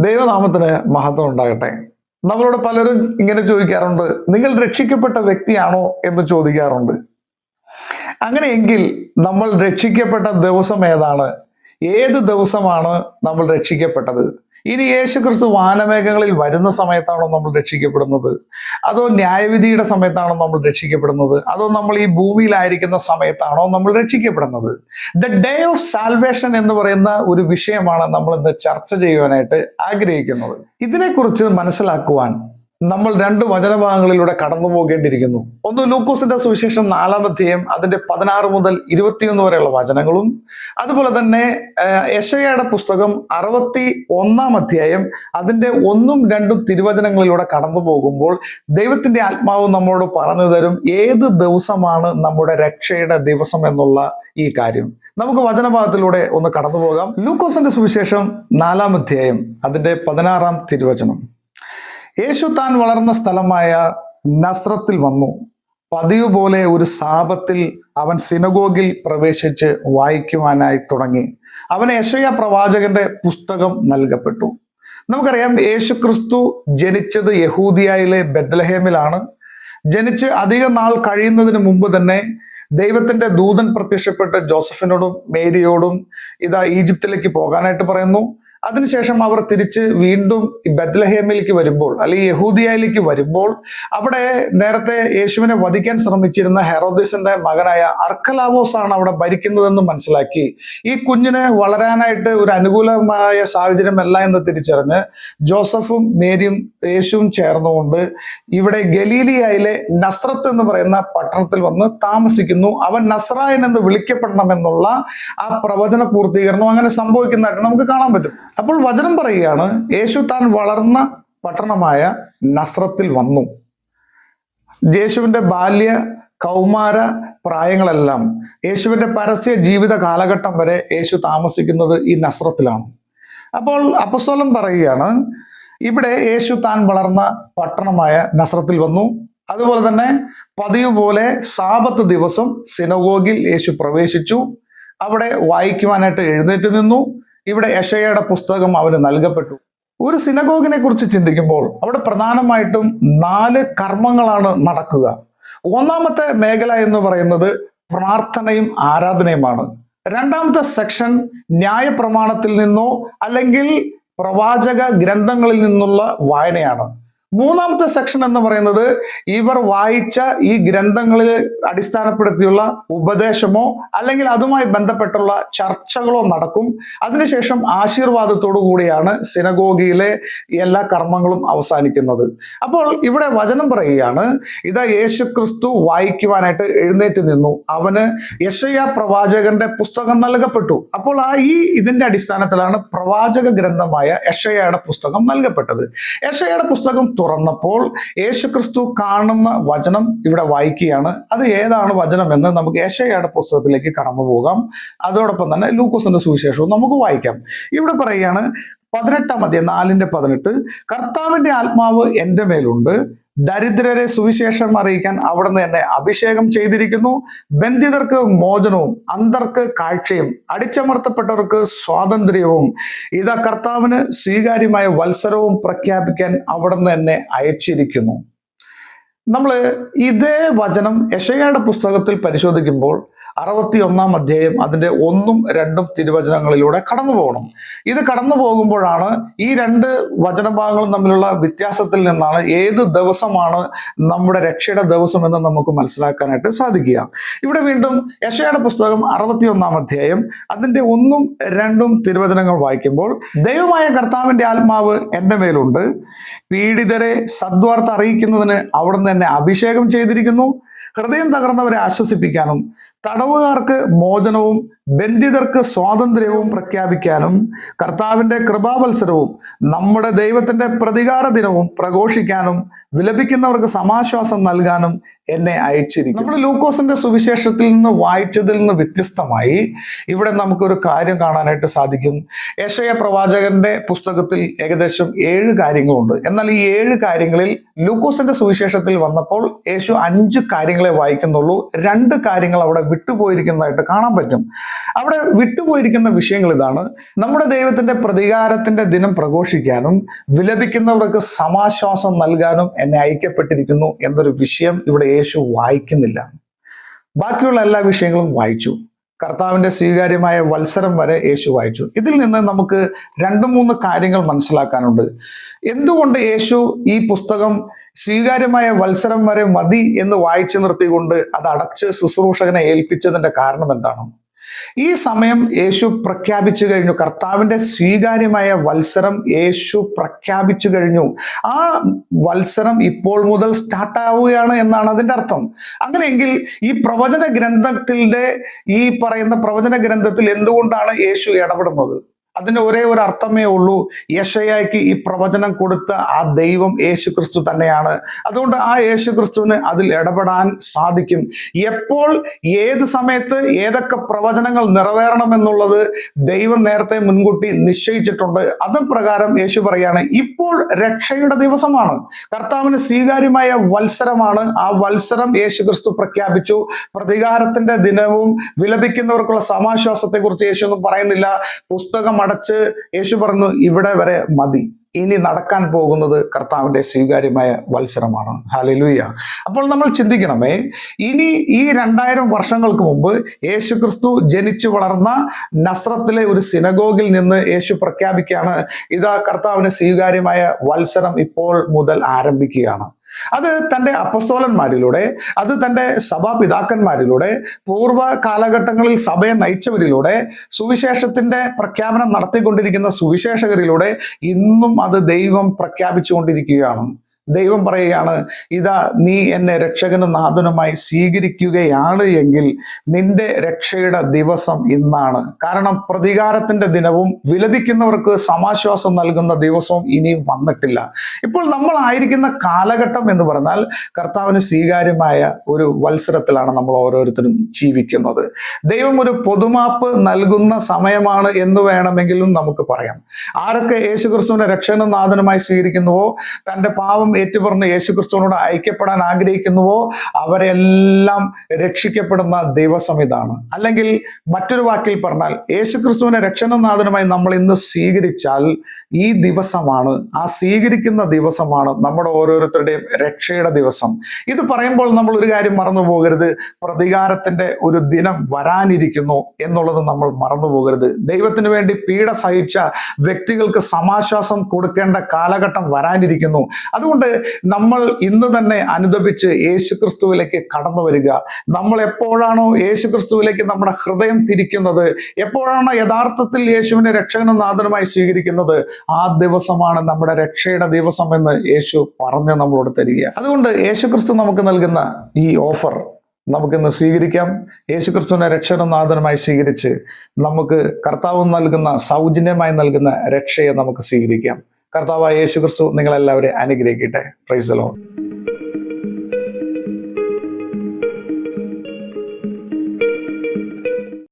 ദൈവനാമത്തിന് മഹത്വം ഉണ്ടാകട്ടെ. നമ്മളോട് പലരും ഇങ്ങനെ ചോദിക്കാറുണ്ട്, നിങ്ങൾ രക്ഷിക്കപ്പെട്ട വ്യക്തിയാണോ എന്ന് ചോദിക്കാറുണ്ട്. അങ്ങനെയെങ്കിൽ നമ്മൾ രക്ഷിക്കപ്പെട്ട ദിവസം ഏതാണ്? ഏത് ദിവസമാണ് നമ്മൾ രക്ഷിക്കപ്പെട്ടത്? ഇനി യേശുക്രിസ്തു വാനമേഘങ്ങളിൽ വരുന്ന സമയത്താണോ നമ്മൾ രക്ഷിക്കപ്പെടുന്നത്? അതോ ന്യായവിധിയുടെ സമയത്താണോ നമ്മൾ രക്ഷിക്കപ്പെടുന്നത്? അതോ നമ്മൾ ഈ ഭൂമിയിലായിരിക്കുന്ന സമയത്താണോ നമ്മൾ രക്ഷിക്കപ്പെടുന്നത്? ദ ഡേ ഓഫ് സാൽവേഷൻ എന്ന് പറയുന്ന ഒരു വിഷയമാണ് നമ്മൾ ഇന്ന് ചർച്ച ചെയ്യുവാനായിട്ട് ആഗ്രഹിക്കുന്നത്. ഇതിനെക്കുറിച്ച് മനസ്സിലാക്കുവാൻ നമ്മൾ രണ്ട് വചനഭാഗങ്ങളിലൂടെ കടന്നു പോകേണ്ടിയിരിക്കുന്നു. ഒന്ന് ലൂക്കോസിന്റെ സുവിശേഷം 4-ാം അധ്യായം അതിന്റെ 16 മുതൽ 21 വരെയുള്ള വചനങ്ങളും, അതുപോലെ തന്നെ യെശയ്യായുടെ പുസ്തകം 61-ാം അധ്യായം അതിന്റെ 1-2 തിരുവചനങ്ങളിലൂടെ കടന്നു പോകുമ്പോൾ ദൈവത്തിന്റെ ആത്മാവ് നമ്മോട് പറഞ്ഞു തരും ഏത് ദിവസമാണ് നമ്മുടെ രക്ഷയുടെ ദിവസം എന്നുള്ള ഈ കാര്യം. നമുക്ക് വചനഭാഗത്തിലൂടെ ഒന്ന് കടന്നു പോകാം. ലൂക്കോസിന്റെ സുവിശേഷം 4-ാം അധ്യായം അതിന്റെ 16-ാം തിരുവചനം. യേശു താൻ വളർന്ന സ്ഥലമായ നസ്രത്തിൽ വന്നു. പതിവ് പോലെ ഒരു സാബത്തിൽ അവൻ സിനഗോഗിൽ പ്രവേശിച്ച് വായിക്കുവാനായി തുടങ്ങി. അവന് യെശയ്യാ പ്രവാചകന്റെ പുസ്തകം നൽകപ്പെട്ടു. നമുക്കറിയാം, യേശുക്രിസ്തു ജനിച്ചത് യഹൂദിയയിലെ ബെത്ലഹേമിലാണ്. ജനിച്ച് അധിക നാൾ കഴിയുന്നതിന് മുമ്പ് തന്നെ ദൈവത്തിന്റെ ദൂതൻ പ്രത്യക്ഷപ്പെട്ട് ജോസഫിനോടും മേരിയോടും ഇതാ ഈജിപ്തിലേക്ക് പോകാനായിട്ട് പറയുന്നു. അതിനുശേഷം അവർ തിരിച്ച് വീണ്ടും ബെത്ലഹേമിലേക്ക് വരുമ്പോൾ, അല്ലെങ്കിൽ യഹൂദിയയിലേക്ക് വരുമ്പോൾ, അവിടെ നേരത്തെ യേശുവിനെ വധിക്കാൻ ശ്രമിച്ചിരുന്ന ഹെറോദിസിന്റെ മകനായ അർക്കലാവോസ് ആണ് അവിടെ ഭരിക്കുന്നതെന്ന് മനസ്സിലാക്കി ഈ കുഞ്ഞിനെ വളരാനായിട്ട് ഒരു അനുകൂലമായ സാഹചര്യമല്ല എന്ന് തിരിച്ചറിഞ്ഞ് ജോസഫും മേരിയും യേശുവും ചേർന്നുകൊണ്ട് ഇവിടെ ഗലീലിയയിലെ നസ്രത്ത് എന്ന് പറയുന്ന പട്ടണത്തിൽ വന്ന് താമസിക്കുന്നു. അവൻ നസ്രായൻ എന്ന് വിളിക്കപ്പെടണമെന്നുള്ള ആ പ്രവചന പൂർത്തീകരണം അങ്ങനെ സംഭവിക്കുന്നതായിട്ട് നമുക്ക് കാണാൻ പറ്റും. അപ്പോൾ വചനം പറയുകയാണ്, യേശു താൻ വളർന്ന പട്ടണമായ നസ്രത്തിൽ വന്നു. യേശുവിന്റെ ബാല്യ കൗമാര പ്രായങ്ങളെല്ലാം, യേശുവിന്റെ പരസ്യ ജീവിത കാലഘട്ടം വരെ യേശു താമസിക്കുന്നത് ഈ നസ്രത്തിലാണ്. അപ്പോൾ അപ്പസ്തോലൻ പറയുകയാണ്, ഇവിടെ യേശു താൻ വളർന്ന പട്ടണമായ നസ്രത്തിൽ വന്നു. അതുപോലെ തന്നെ പതിവ് പോലെ സാബത്ത് ദിവസം സിനഗോഗിൽ യേശു പ്രവേശിച്ചു. അവിടെ വായിക്കുവാനായിട്ട് എഴുന്നേറ്റ് നിന്നു. ഇവിടെ യെശയ്യായുടെ പുസ്തകം അവന് നൽകപ്പെട്ടു. ഒരു സിനഗോഗിനെ കുറിച്ച് ചിന്തിക്കുമ്പോൾ അവിടെ പ്രധാനമായിട്ടും 4 കർമ്മങ്ങളാണ് നടക്കുക. ഒന്നാമത്തെ മേഖല എന്ന് പറയുന്നത് പ്രാർത്ഥനയും ആരാധനയുമാണ്. രണ്ടാമത്തെ സെക്ഷൻ ന്യായപ്രമാണത്തിൽ നിന്നോ അല്ലെങ്കിൽ പ്രവാചക ഗ്രന്ഥങ്ങളിൽ നിന്നുള്ള വായനയാണ്. മൂന്നാമത്തെ സെക്ഷൻ എന്ന് പറയുന്നത് ഇവർ വായിച്ച ഈ ഗ്രന്ഥങ്ങളിൽ അടിസ്ഥാനപ്പെടുത്തിയുള്ള ഉപദേശമോ അല്ലെങ്കിൽ അതുമായി ബന്ധപ്പെട്ടുള്ള ചർച്ചകളോ നടക്കും. അതിനുശേഷം ആശീർവാദത്തോടു കൂടിയാണ് സിനഗോഗിയിലെ എല്ലാ കർമ്മങ്ങളും അവസാനിക്കുന്നത്. അപ്പോൾ ഇവിടെ വചനം പറയുകയാണ്, ഇതാ യേശുക്രിസ്തു വായിക്കുവാനായിട്ട് എഴുന്നേറ്റ് നിന്നു. അവന് യെശയ്യാ പ്രവാചകന്റെ പുസ്തകം നൽകപ്പെട്ടു. അപ്പോൾ ഇതിന്റെ അടിസ്ഥാനത്തിലാണ് പ്രവാചക ഗ്രന്ഥമായ യെശയ്യായുടെ പുസ്തകം നൽകപ്പെട്ടത്. യെശയ്യായുടെ പുസ്തകം തുറന്നപ്പോൾ യേശുക്രിസ്തു കാണുന്ന വചനം ഇവിടെ വായിക്കുകയാണ്. അത് ഏതാണ് വചനം എന്ന് നമുക്ക് യെശയ്യായുടെ പുസ്തകത്തിലേക്ക് കടന്നു പോകാം. അതോടൊപ്പം തന്നെ ലൂക്കോസിന്റെ സുവിശേഷവും നമുക്ക് വായിക്കാം. ഇവിടെ പറയുകയാണ്, 18-ാം അധ്യായം 4-18, കർത്താവിന്റെ ആത്മാവ് എൻ്റെ മേലുണ്ട്, ദരിദ്രരെ സുവിശേഷം അറിയിക്കാൻ അവിടുന്ന് എന്നെ അഭിഷേകം ചെയ്തിരിക്കുന്നു. ബന്ധിതർക്ക് മോചനവും അന്ധർക്ക് കാഴ്ചയും അടിച്ചമർത്തപ്പെട്ടവർക്ക് സ്വാതന്ത്ര്യവും ഇതാ കർത്താവിന് സ്വീകാര്യമായ വത്സരവും പ്രഖ്യാപിക്കാൻ അവിടുന്ന് എന്നെ അയച്ചിരിക്കുന്നു. നമ്മൾ ഇതേ വചനം യെശയ്യായുടെ പുസ്തകത്തിൽ പരിശോധിക്കുമ്പോൾ 61-ാം അധ്യായം അതിന്റെ 1-2 തിരുവചനങ്ങളിലൂടെ കടന്നു പോകണം. ഇത് കടന്നു പോകുമ്പോഴാണ് ഈ 2 വചനഭാഗങ്ങളും തമ്മിലുള്ള വ്യത്യാസത്തിൽ നിന്നാണ് ഏത് ദിവസമാണ് നമ്മുടെ രക്ഷയുടെ ദിവസം എന്ന് നമുക്ക് മനസ്സിലാക്കാനായിട്ട് സാധിക്കുക. ഇവിടെ വീണ്ടും യെശയ്യായുടെ പുസ്തകം 61-ാം അധ്യായം അതിന്റെ 1-2 തിരുവചനങ്ങൾ വായിക്കുമ്പോൾ, ദൈവമായ കർത്താവിന്റെ ആത്മാവ് എൻ്റെ മേലുണ്ട്, പീഡിതരെ സദ്വാർത്ത അറിയിക്കുന്നതിന് അവിടുന്ന് എന്നെ അഭിഷേകം ചെയ്തിരിക്കുന്നു. ഹൃദയം തകർന്നവരെ ആശ്വസിപ്പിക്കാനും തടവുകാർക്ക് മോചനവും ബന്ധിതർക്ക് സ്വാതന്ത്ര്യവും പ്രഖ്യാപിക്കാനും കർത്താവിന്റെ കൃപാവത്സരവും നമ്മുടെ ദൈവത്തിന്റെ പ്രതികാര ദിനവും പ്രഘോഷിക്കാനും വിലപിക്കുന്നവർക്ക് സമാശ്വാസം നൽകാനും എന്നെ അയച്ചിരിക്കും. നമ്മൾ ലൂക്കോസിന്റെ സുവിശേഷത്തിൽ നിന്ന് വായിച്ചതിൽ നിന്ന് വ്യത്യസ്തമായി ഇവിടെ നമുക്കൊരു കാര്യം കാണാനായിട്ട് സാധിക്കും. യെശയ്യാ പ്രവാചകന്റെ പുസ്തകത്തിൽ ഏകദേശം 7 കാര്യങ്ങളുണ്ട്. എന്നാൽ ഈ 7 കാര്യങ്ങളിൽ ലൂക്കോസിന്റെ സുവിശേഷത്തിൽ വന്നപ്പോൾ യേശു 5 കാര്യങ്ങളെ വായിക്കുന്നുള്ളൂ. 2 കാര്യങ്ങൾ അവിടെ വിട്ടുപോയിരിക്കുന്നതായിട്ട് കാണാൻ പറ്റും. അവിടെ വിട്ടുപോയിരിക്കുന്ന വിഷയങ്ങൾ ഇതാണ്: നമ്മുടെ ദൈവത്തിന്റെ പ്രതികാരത്തിന്റെ ദിനം പ്രഘോഷിക്കാനും വിലപിക്കുന്നവർക്ക് സമാശ്വാസം നൽകാനും എന്നെ അയക്കപ്പെട്ടിരിക്കുന്നു എന്നൊരു വിഷയം ഇവിടെ യേശു വായിക്കുന്നില്ല. ബാക്കിയുള്ള എല്ലാ വിഷയങ്ങളും വായിച്ചു. കർത്താവിന്റെ സ്വീകാര്യമായ വത്സരം വരെ യേശു വായിച്ചു. ഇതിൽ നിന്ന് നമുക്ക് 2-3 കാര്യങ്ങൾ മനസ്സിലാക്കാനുണ്ട്. എന്തുകൊണ്ട് യേശു ഈ പുസ്തകം സ്വീകാര്യമായ വത്സരം വരെ മതി എന്ന് വായിച്ചു നിർത്തിക്കൊണ്ട് അത് അടച്ച് ശുശ്രൂഷകനെ ഏൽപ്പിച്ചതിന്റെ കാരണം എന്താണ്? ഈ സമയം യേശു പ്രഖ്യാപിച്ചു കഴിഞ്ഞു. കർത്താവിന്റെ സ്വീകാര്യമായ വത്സരം യേശു പ്രഖ്യാപിച്ചു കഴിഞ്ഞു. ആ വത്സരം ഇപ്പോൾ മുതൽ സ്റ്റാർട്ട് ആവുകയാണ് എന്നാണ് അതിന്റെ അർത്ഥം. അങ്ങനെയെങ്കിൽ ഈ പ്രവചന ഗ്രന്ഥത്തിന്റെ ഈ പറയുന്ന പ്രവചന ഗ്രന്ഥത്തിൽ എന്തുകൊണ്ടാണ് യേശു ഇടപെടുന്നത്? അതിന് ഒരേ ഒരു അർത്ഥമേ ഉള്ളൂ. യെശയ്യായ്ക്ക് ഈ പ്രവചനം കൊടുത്ത ആ ദൈവം യേശു ക്രിസ്തു തന്നെയാണ്. അതുകൊണ്ട് ആ യേശു ക്രിസ്തുവിന് അതിൽ ഇടപെടാൻ സാധിക്കും. എപ്പോൾ, ഏത് സമയത്ത് ഏതൊക്കെ പ്രവചനങ്ങൾ നിറവേറണമെന്നുള്ളത് ദൈവം നേരത്തെ മുൻകൂട്ടി നിശ്ചയിച്ചിട്ടുണ്ട്. അതും പ്രകാരം യേശു പറയാണ്, ഇപ്പോൾ രക്ഷയുടെ ദിവസമാണ്, കർത്താവിന് സ്വീകാര്യമായ വത്സരമാണ്. ആ വത്സരം യേശു ക്രിസ്തു പ്രഖ്യാപിച്ചു. പ്രതികാരത്തിന്റെ ദിനവും വിലപിക്കുന്നവർക്കുള്ള സമാശ്വാസത്തെ കുറിച്ച് യേശു ഒന്നും പറയുന്നില്ല. പുസ്തകം അടച്ച് യേശു പറഞ്ഞു, ഇവിടെ വരെ മതി, ഇനി നടക്കാൻ പോകുന്നത് കർത്താവിന്റെ സ്വീകാര്യമായ വത്സരമാണ്. ഹല്ലേലൂയ. അപ്പോൾ നമ്മൾ ചിന്തിക്കണമേ, ഇനി ഈ 2000 വർഷങ്ങൾക്ക് മുമ്പ് യേശു ക്രിസ്തു ജനിച്ചു വളർന്ന നസ്രത്തിലെ ഒരു സിനഗോഗിൽ നിന്ന് യേശു പ്രഖ്യാപിക്കുകയാണ്, ഇതാ കർത്താവിന് സ്വീകാര്യമായ വത്സരം ഇപ്പോൾ മുതൽ ആരംഭിക്കുകയാണ്. അത് തൻ്റെ അപ്പസ്തോലന്മാരിലൂടെ, അത് തൻ്റെ സഭാപിതാക്കന്മാരിലൂടെ, പൂർവ്വ കാലഘട്ടങ്ങളിൽ സഭയെ നയിച്ചവരിലൂടെ, സുവിശേഷത്തിന്റെ പ്രഖ്യാപനം നടത്തിക്കൊണ്ടിരിക്കുന്ന സുവിശേഷകരിലൂടെ ഇന്നും അത് ദൈവം പ്രഖ്യാപിച്ചുകൊണ്ടിരിക്കുകയാണ്. ദൈവം പറയുകയാണ്, ഇതാ നീ എന്നെ രക്ഷകനും നാഥനുമായി സ്വീകരിക്കുകയാണ് എങ്കിൽ നിന്റെ രക്ഷയുടെ ദിവസം ഇന്നാണ്. കാരണം പ്രതികാരത്തിന്റെ ദിനവും വിലപിക്കുന്നവർക്ക് സമാശ്വാസം നൽകുന്ന ദിവസവും ഇനിയും വന്നിട്ടില്ല. ഇപ്പോൾ നമ്മൾ ആയിരിക്കുന്ന കാലഘട്ടം എന്ന് പറഞ്ഞാൽ കർത്താവിന് സ്വീകാര്യമായ ഒരു വത്സരത്തിലാണ് നമ്മൾ ഓരോരുത്തരും ജീവിക്കുന്നത്. ദൈവം ഒരു പൊതുമാപ്പ് നൽകുന്ന സമയമാണ് എന്ന് വേണമെങ്കിലും നമുക്ക് പറയാം. ആരൊക്കെ യേശുക്രിസ്തുവിനെ രക്ഷകനും നാഥനുമായി സ്വീകരിക്കുന്നുവോ, തൻ്റെ പാപം ഏറ്റുപറഞ്ഞ് യേശുക്രിസ്തുവിനോട് ഐക്യപ്പെടാൻ ആഗ്രഹിക്കുന്നുവോ, അവരെല്ലാം രക്ഷിക്കപ്പെടുന്ന ദിവസം ഇതാണ്. അല്ലെങ്കിൽ മറ്റൊരു വാക്കിൽ പറഞ്ഞാൽ, യേശുക്രിസ്തുവിനെ രക്ഷകനും നാഥനുമായി നമ്മൾ ഇന്ന് സ്വീകരിച്ചാൽ ഈ ദിവസമാണ്, ആ സ്വീകരിക്കുന്ന ദിവസമാണ് നമ്മുടെ ഓരോരുത്തരുടെയും രക്ഷയുടെ ദിവസം. ഇത് പറയുമ്പോൾ നമ്മൾ ഒരു കാര്യം മറന്നു പോകരുത്, പ്രതികാരത്തിന്റെ ഒരു ദിനം വരാനിരിക്കുന്നു എന്നുള്ളത് നമ്മൾ മറന്നു പോകരുത്. ദൈവത്തിന് വേണ്ടി പീഡ സഹിച്ച വ്യക്തികൾക്ക് സമാശ്വാസം കൊടുക്കേണ്ട കാലഘട്ടം വരാനിരിക്കുന്നു. അതുകൊണ്ട് നമ്മൾ ഇന്ന് തന്നെ അനുദപിച്ച് യേശുക്രിസ്തുവിലേക്ക് കടന്നു വരിക. നമ്മൾ എപ്പോഴാണോ യേശുക്രിസ്തുവിലേക്ക് നമ്മുടെ ഹൃദയം തിരിക്കുന്നത്, എപ്പോഴാണോ യഥാർത്ഥത്തിൽ യേശുവിനെ രക്ഷകനും നാഥനുമായി സ്വീകരിക്കുന്നത്, ആ ദിവസമാണ് നമ്മുടെ രക്ഷയുടെ ദിവസം എന്ന് യേശു പറഞ്ഞ് നമ്മളോട് തരിക. അതുകൊണ്ട് യേശുക്രിസ്തു നമുക്ക് നൽകുന്ന ഈ ഓഫർ നമുക്കിന്ന് സ്വീകരിക്കാം. യേശുക്രിസ്തുവിനെ രക്ഷകനും നാഥനുമായി സ്വീകരിച്ച് നമുക്ക് കർത്താവ് നൽകുന്ന, സൗജന്യമായി നൽകുന്ന രക്ഷയെ നമുക്ക് സ്വീകരിക്കാം. കർത്താവായ യേശുക്രിസ്തു നിങ്ങളെല്ലാവരെയും അനുഗ്രഹിക്കട്ടെ. Praise the Lord.